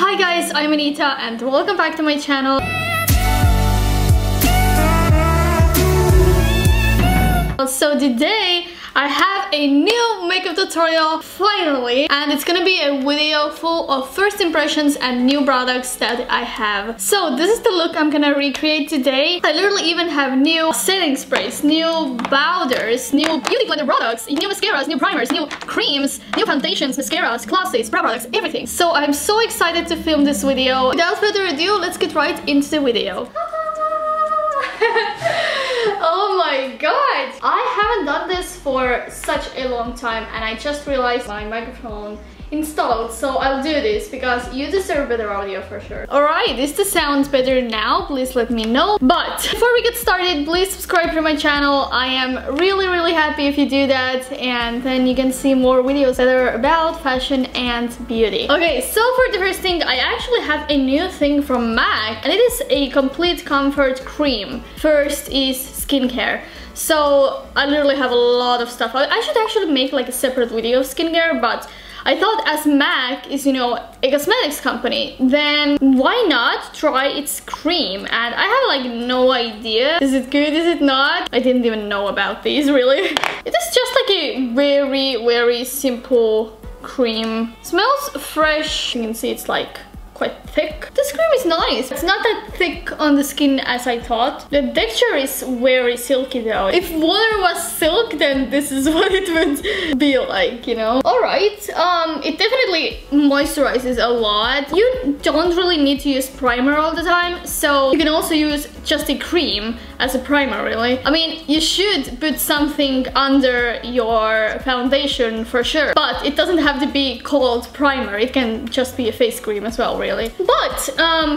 Hi guys, I'm Anita and welcome back to my channel. So today I have a new makeup tutorial finally, and it's gonna be a video full of first impressions and new products that I have. So this is the look I'm gonna recreate today. I literally even have new setting sprays, new powders, new beauty blender products, new mascaras, new primers, new creams, new foundations, mascaras, glosses, brow products, everything. So I'm so excited to film this video. Without further ado, let's get right into the video. Oh my god! I haven't done this for such a long time and I just realized my microphone installed, so I'll do this because you deserve better audio for sure. Alright, is the sound better now? Please let me know. But before we get started, please subscribe to my channel. I am really happy if you do that, and then you can see more videos that are about fashion and beauty. Okay, so for the first thing, I actually have a new thing from MAC, and it is a complete comfort cream. First is skincare. So I literally have a lot of stuff. I should actually make like a separate video of skincare, but I thought as MAC is, you know, a cosmetics company, then why not try its cream? And I have like no idea. Is it good? Is it not? I didn't even know about these really. It is just like a very simple cream. Smells fresh. You can see it's like quite thick. This cream is nice. It's not that thick on the skin as I thought. The texture is very silky though. If water was silk, then this is what it would be like, you know. Alright, it definitely moisturizes a lot. You don't really need to use primer all the time, so you can also use just a cream as a primer, really. I mean, you should put something under your foundation for sure, but it doesn't have to be called primer. It can just be a face cream as well, really. But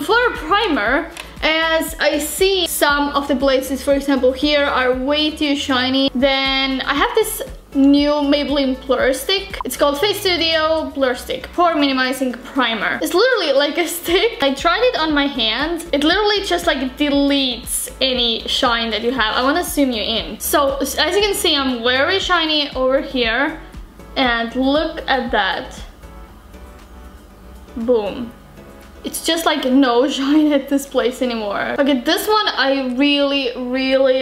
for a primer, as I see some of the places, for example here, are way too shiny, then I have this new Maybelline Blur Stick. It's called Face Studio Blur Stick Pore Minimizing Primer. It's literally like a stick. I tried it on my hand. It literally just like deletes any shine that you have. I want to zoom you in. So as you can see, I'm very shiny over here, and look at that. Boom. It's just like no shine at this place anymore. Okay, this one I really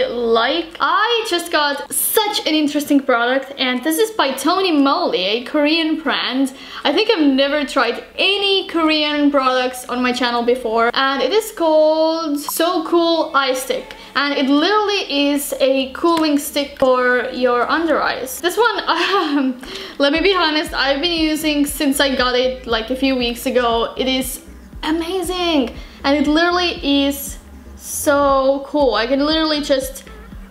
like. I just got such an interesting product, and this is by Tonymoly, a Korean brand. I think I've never tried any Korean products on my channel before, and it is called So Cool Eye Stick. And it literally is a cooling stick for your under eyes. This one, let me be honest, I've been using since I got it like a few weeks ago. It is amazing, and it literally is so cool. I can literally just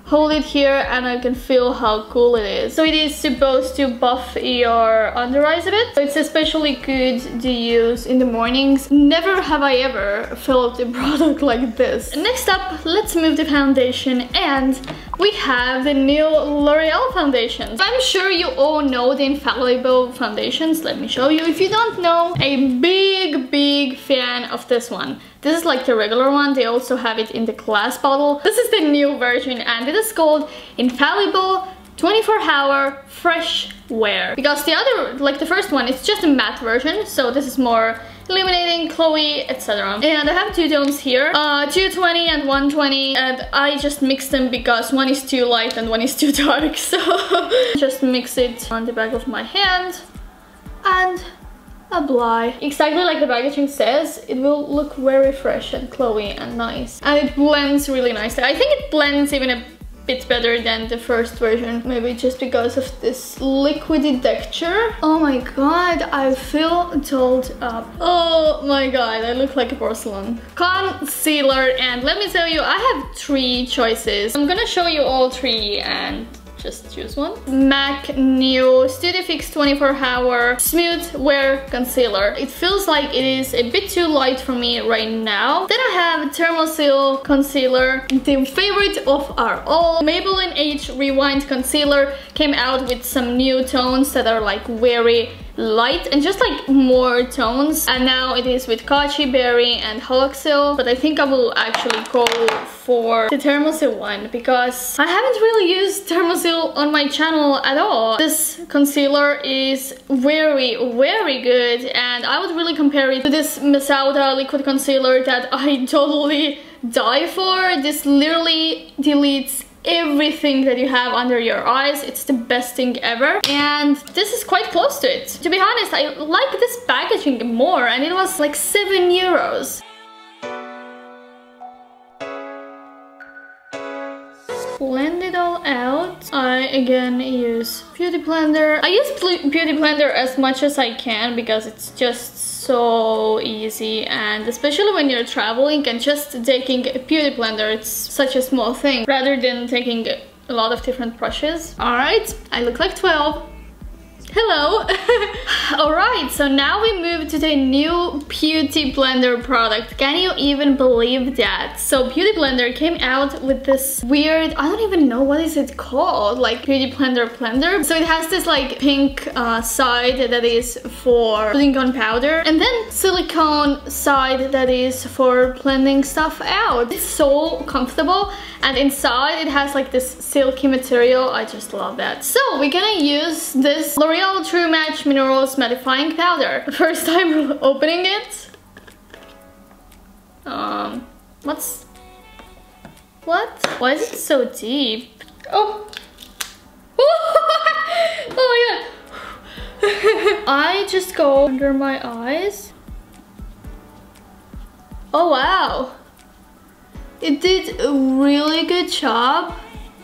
hold it here and I can feel how cool it is. So it is supposed to buff your under eyes a bit. So it's especially good to use in the mornings. Never have I ever felt a product like this. Next up, let's move to foundation, and we have the new L'Oreal foundations. I'm sure you all know the infallible foundations. Let me show you if you don't know. A big fan of this one. This is like the regular one. They also have it in the glass bottle. This is the new version, and it is called Infallible 24-Hour Fresh Wear. Because the other, like the first one, it's just a matte version. So this is more illuminating, glowy, etc. And I have two tones here, 220 and 120, and I just mix them because one is too light and one is too dark. So just mix it on the back of my hand and apply. Exactly like the packaging says, it will look very fresh and glowy and nice. And it blends really nicely. I think it blends even a bit better than the first version, maybe just because of this liquidy texture. Oh my god, I feel dolled up. Oh my god, I look like a porcelain. Concealer, and let me tell you, I have three choices. I'm gonna show you all three and just choose one. MAC new Studio Fix 24-Hour Smooth Wear Concealer. It feels like it is a bit too light for me right now. Then I have Dermosil Concealer, the favorite of our all. Maybelline Age Rewind Concealer came out with some new tones that are like very light and just like more tones, and now it is with Kochi Berry and xoxo, but I think I will actually go for the Dermosil one because I haven't really used Dermosil on my channel at all. This concealer is very good, and I would really compare it to this Mesauda liquid concealer that I totally die for. This literally deletes everything that you have under your eyes. It's the best thing ever, and this is quite close to it. To be honest, I like this packaging more, and it was like 7 euros. Blend it all out. I again use Beauty Blender. I use Beauty Blender as much as I can because it's just so easy, and especially when you're traveling and just taking a Beauty Blender, it's such a small thing rather than taking a lot of different brushes. Alright, I look like 12. Hello! Alright, so now we move to the new Beauty Blender product. Can you even believe that? So Beauty Blender came out with this weird, I don't even know what is it called, like Beauty Blender. So it has this like pink side that is for putting on powder, and then silicone side that is for blending stuff out. It's so comfortable, and inside it has like this silky material. I just love that. So we're gonna use this L'Oreal True Match Minerals Mattifying Powder. First time opening it. What? Why is it so deep? Oh! Oh my god! I just go under my eyes. Oh wow! It did a really good job.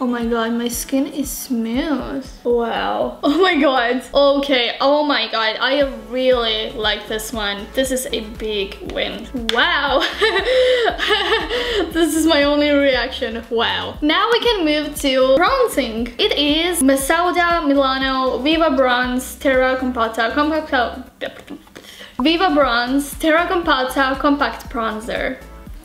Oh my god, my skin is smooth. Wow. Oh my god. Okay, oh my god. I really like this one. This is a big win. Wow. This is my only reaction. Wow. Now we can move to bronzing. It is Mesauda Milano Viva Bronze Terra Compatta Viva Bronze Terra Compatta Compact Bronzer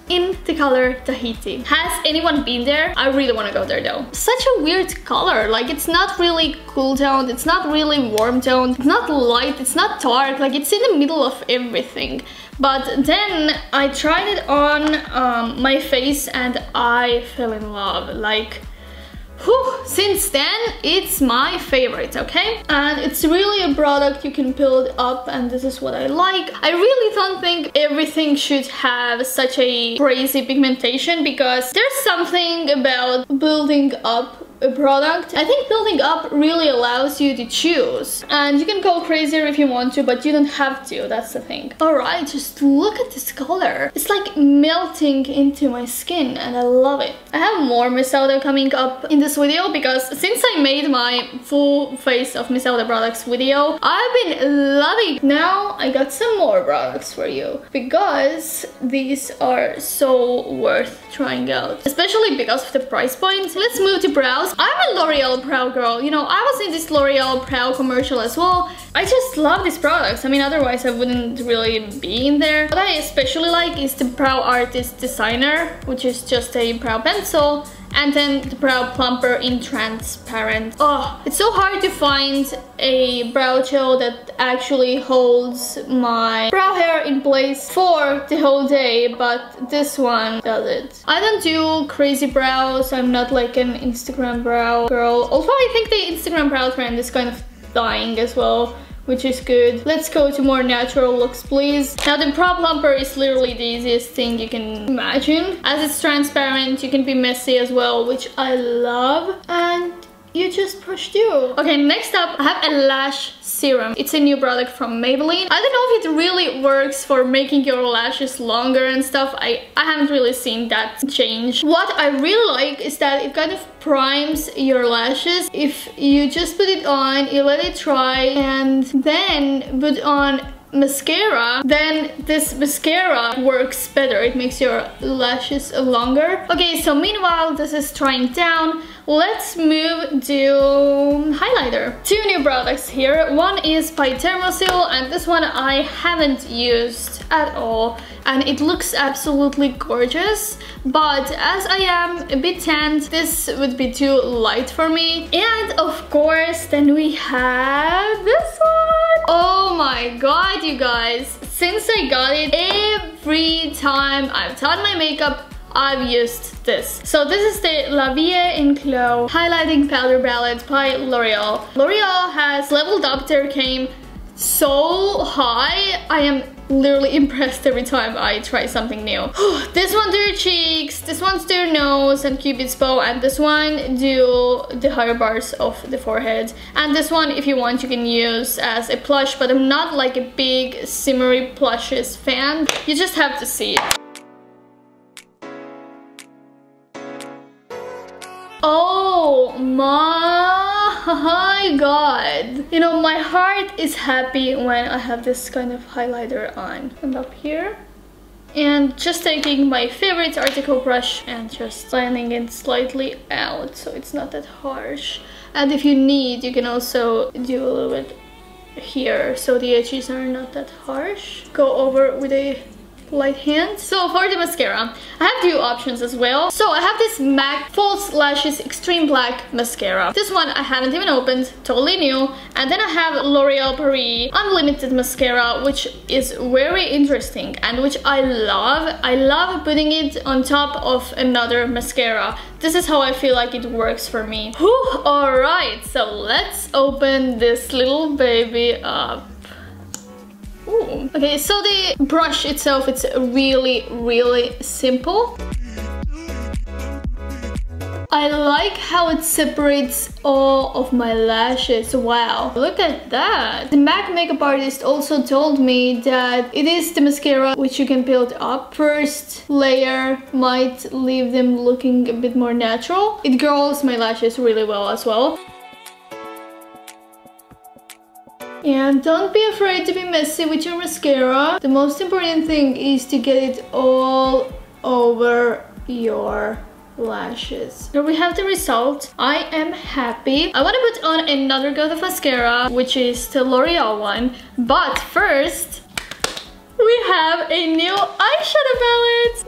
in the color Tahiti. Has anyone been there? I really want to go there though. Such a weird color, like it's not really cool toned, it's not really warm toned, it's not light, it's not dark, like it's in the middle of everything. But then I tried it on my face and I fell in love. Like, whew, since then it's my favorite, okay? And it's really a product you can build up, and this is what I like. I really don't think everything should have such a crazy pigmentation, because there's something about building up a product. I think building up really allows you to choose, and you can go crazier if you want to, but you don't have to. That's the thing. Alright, just look at this color. It's like melting into my skin and I love it. I have more Mesauda coming up in this video, because since I made my full face of Mesauda products video, I've been loving it. Now I got some more products for you, because these are so worth trying out, especially because of the price point. Let's move to brows. I'm a L'Oreal brow girl. You know, I was in this L'Oreal brow commercial as well. I just love these products. I mean, otherwise I wouldn't really be in there. What I especially like is the Brow Artist Designer, which is just a brow pencil, and then the brow plumper in transparent. Oh, it's so hard to find a brow gel that actually holds my brow hair in place for the whole day, but this one does it. I don't do crazy brows. I'm not like an Instagram brow girl, although I think the Instagram brow trend is kind of dying as well, which is good. Let's go to more natural looks, please. Now the brow plumper is literally the easiest thing you can imagine. As it's transparent, you can be messy as well, which I love. And you just brush through. Okay, next up, I have a lash serum. It's a new product from Maybelline. I don't know if it really works for making your lashes longer and stuff. I haven't really seen that change. What I really like is that it kind of primes your lashes. If you just put it on, you let it dry, and then put on mascara, then this mascara works better. It makes your lashes longer. Okay, so meanwhile this is drying down, let's move to highlighter. Two new products here. One is by Dermosil, and this one I haven't used at all, and it looks absolutely gorgeous, but as I am a bit tanned, this would be too light for me. And of course then we have this one. Oh my god, you guys. Since I got it, every time I've done my makeup, I've used this. So this is the La Vie en Clos Highlighting Powder Palette by L'Oreal. L'Oreal has leveled up their game so high. I am literally impressed every time I try something new. This one do your cheeks, this one's do your nose and Cupid's bow, and this one do the higher bars of the forehead. And this one, if you want, you can use as a blush, but I'm not like a big shimmery blushes fan. You just have to see it. Oh my god. You know, my heart is happy when I have this kind of highlighter on. And up here. And just taking my favorite article brush and just blending it slightly out so it's not that harsh. And if you need, you can also do a little bit here so the edges are not that harsh. Go over with a light hand. So for the mascara, I have two options as well. So I have this MAC False Lashes Extreme Black Mascara. This one I haven't even opened, totally new. And then I have L'Oreal Paris Unlimited Mascara, which is very interesting and which I love. I love putting it on top of another mascara. This is how I feel like it works for me. Alright, so let's open this little baby up. Ooh. Okay, so the brush itself, it's really simple. I like how it separates all of my lashes. Wow, look at that. The MAC makeup artist also told me that it is the mascara which you can build up. First layer might leave them looking a bit more natural. It curls my lashes really well as well. And don't be afraid to be messy with your mascara. The most important thing is to get it all over your lashes. Here we have the result. I am happy. I want to put on another coat of mascara, which is the L'Oreal one. But first, we have a new eyeshadow palette.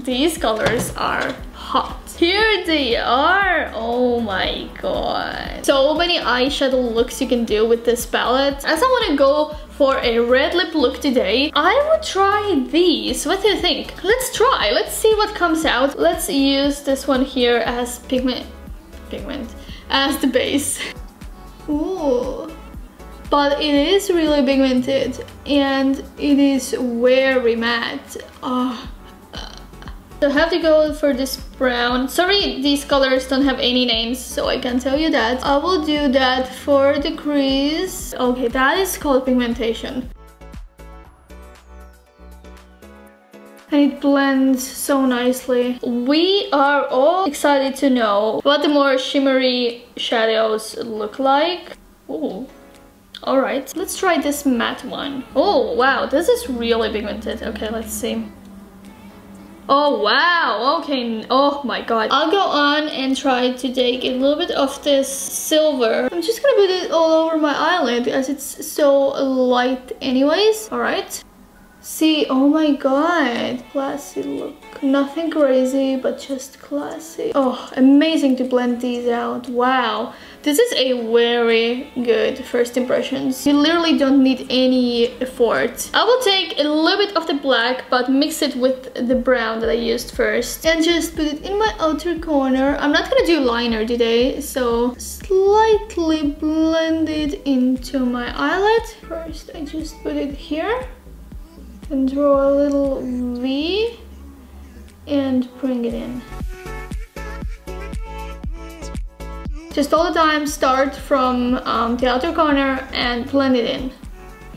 These colors are hot. Here they are. Oh my god. So many eyeshadow looks you can do with this palette. As I want to go for a red lip look today, I would try these. What do you think? Let's try. Let's see what comes out. Let's use this one here as pigment as the base. Ooh. But it is really pigmented and it is very matte. Oh. So I have to go for this brown. Sorry, these colors don't have any names, so I can't tell you that. I will do that for the crease. Okay, that is called pigmentation. And it blends so nicely. We are all excited to know what the more shimmery shadows look like. Ooh. Alright, let's try this matte one. Oh wow, this is really pigmented. Okay, let's see. Oh wow, okay, oh my god. I'll go on and try to take a little bit of this silver. I'm just gonna put it all over my eyelid as it's so light anyways. Alright. See, oh my god. Classy look. Nothing crazy, but just classy. Oh, amazing to blend these out. Wow. This is a very good first impressions. You literally don't need any effort. I will take a little bit of the black, but mix it with the brown that I used first. And just put it in my outer corner. I'm not gonna do liner today, so slightly blend it into my eyelid. First, I just put it here. And draw a little V and bring it in. Just all the time start from the outer corner and blend it in.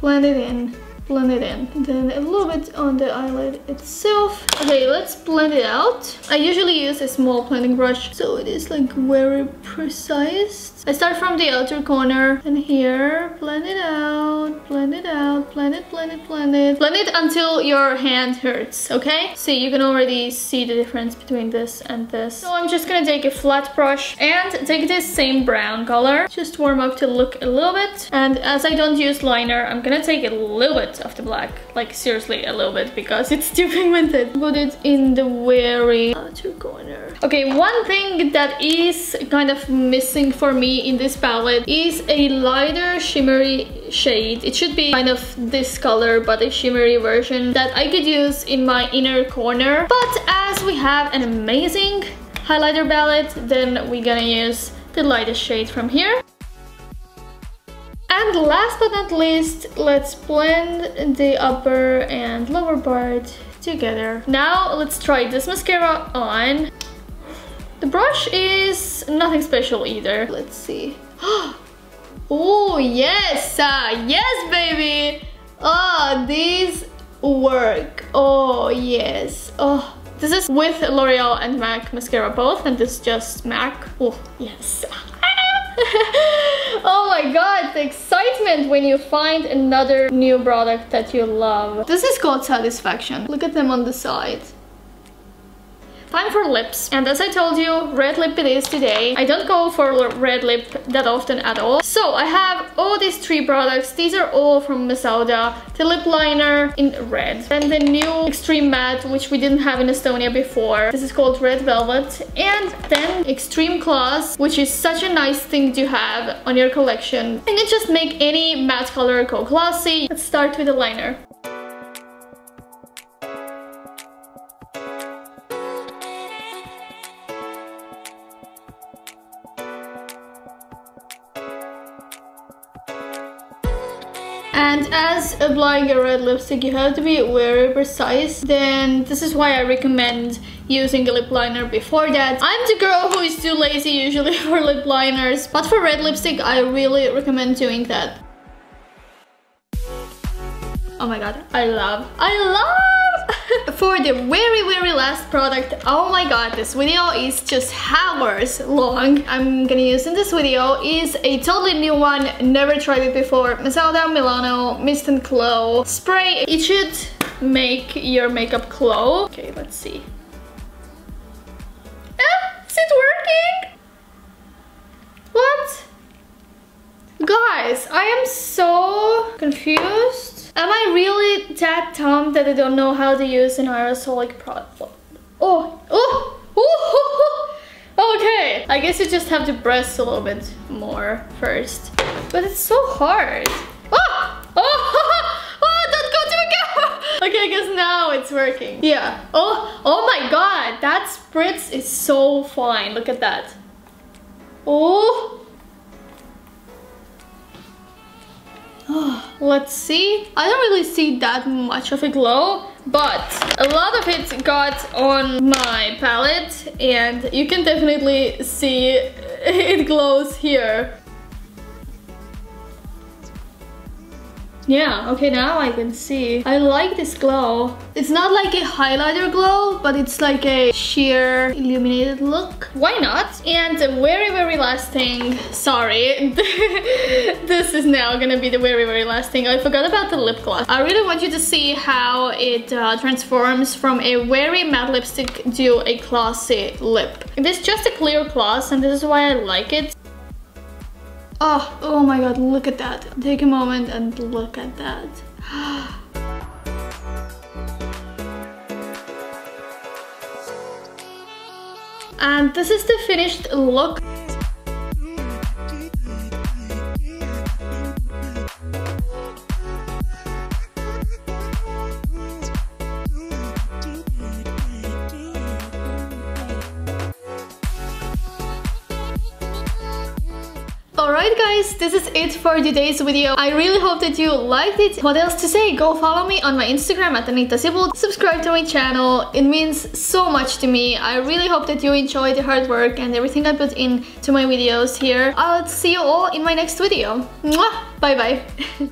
Blend it in, blend it in. And then a little bit on the eyelid itself. Okay, let's blend it out. I usually use a small blending brush, so it is like very precise. I start from the outer corner and here, blend it out, blend it out. blend it, blend it, blend it. Blend it until your hand hurts, okay? See, you can already see the difference between this and this. So I'm just gonna take a flat brush and take this same brown color. Just warm up the look a little bit. And as I don't use liner, I'm gonna take a little bit of the black. Like seriously, a little bit, because it's too pigmented. Put it in the very outer corner. Okay, one thing that is kind of missing for me in this palette is a lighter shimmery shade. It should be kind of this color, but a shimmery version that I could use in my inner corner. But as we have an amazing highlighter palette, then we're gonna use the lightest shade from here. And last but not least, let's blend the upper and lower part together. Now let's try this mascara on. The brush is nothing special either. Let's see. Oh yes, yes baby. Oh, these work. Oh yes. Oh, this is with L'Oreal and MAC mascara both, and this is just MAC. Oh yes. Oh my god, the excitement when you find another new product that you love. This is called Satisfaction. Look at them on the side. Time for lips, and as I told you, red lip it is today. I don't go for red lip that often at all. So I have all these 3 products. These are all from Mesauda. The lip liner in red, then the new Extreme Matte, which we didn't have in Estonia before. This is called Red Velvet, and then Extreme Gloss, which is such a nice thing to have on your collection. And it just make any matte color go glossy. Let's start with the liner. And as applying a red lipstick, you have to be very precise. Then this is why I recommend using a lip liner before that. I'm the girl who is too lazy usually for lip liners, but for red lipstick, I really recommend doing that. Oh my god, I love! For the very last product, oh my god, this video is just hours long. I'm gonna use in this video is a totally new one, never tried it before. Mesauda Milano Mist and Glow Spray. It should make your makeup glow. Okay, let's see. Is it working? What? Guys, I am so confused. Am I really that dumb that I don't know how to use an aerosolic product? Okay, I guess you just have to press a little bit more first. But it's so hard. Don't go to the camera! Okay, I guess now it's working. Yeah. Oh my god, that spritz is so fine. Look at that. Let's see. I don't really see that much of a glow, but a lot of it got on my palette, and you can definitely see it glows here. Yeah, okay, now I can see. I like this glow. It's not like a highlighter glow, but it's like a sheer illuminated look. Why not? And the very last thing, sorry, this is now gonna be the very last thing. I forgot about the lip gloss. I really want you to see how it transforms from a very matte lipstick to a glossy lip. This is just a clear gloss, and this is why I like it. Oh my god, look at that. Take a moment and look at that. And this is the finished look. Alright guys, this is it for today's video. I really hope that you liked it. What else to say? Go follow me on my Instagram at Anita Sibul. Subscribe to my channel. It means so much to me. I really hope that you enjoy the hard work and everything I put into my videos here. I'll see you all in my next video. Mwah! Bye bye.